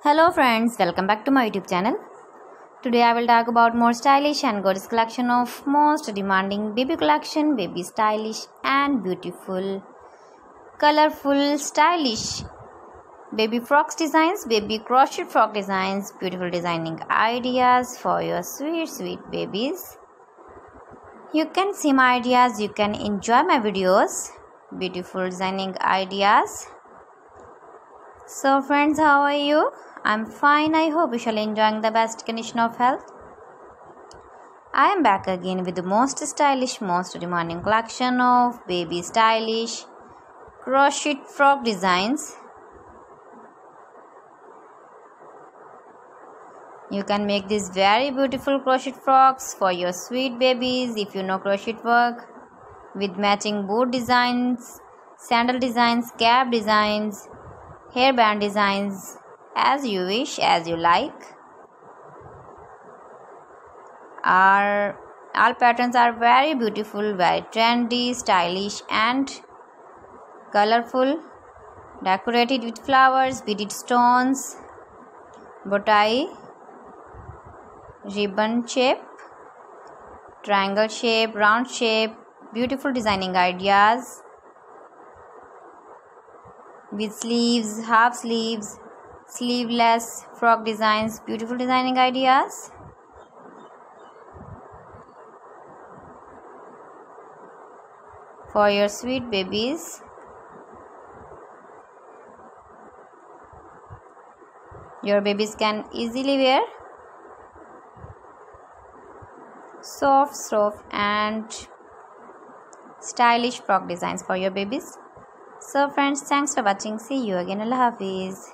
Hello friends, welcome back to my YouTube channel. Today I will talk about more stylish and gorgeous collection of most demanding baby collection, baby stylish and beautiful, colorful, stylish baby frocks designs, baby crochet frock designs, beautiful designing ideas for your sweet babies. You can see my ideas, you can enjoy my videos, beautiful designing ideas. So friends, how are you? I'm fine. I hope you shall enjoying the best condition of health. I am back again with the most stylish, most demanding collection of baby stylish crochet frock designs. You can make these very beautiful crochet frocks for your sweet babies if you know crochet work, with matching boot designs, sandal designs, cap designs, hairband designs, as you wish, as you like. All patterns are very beautiful, very trendy, stylish and colorful, decorated with flowers, beaded stones, bow tie, ribbon shape, triangle shape, round shape, beautiful designing ideas with sleeves, half sleeves, sleeveless frock designs, beautiful designing ideas. For your sweet babies. Your babies can easily wear. Soft and stylish frock designs for your babies. So friends, thanks for watching. See you again. Allah Hafiz.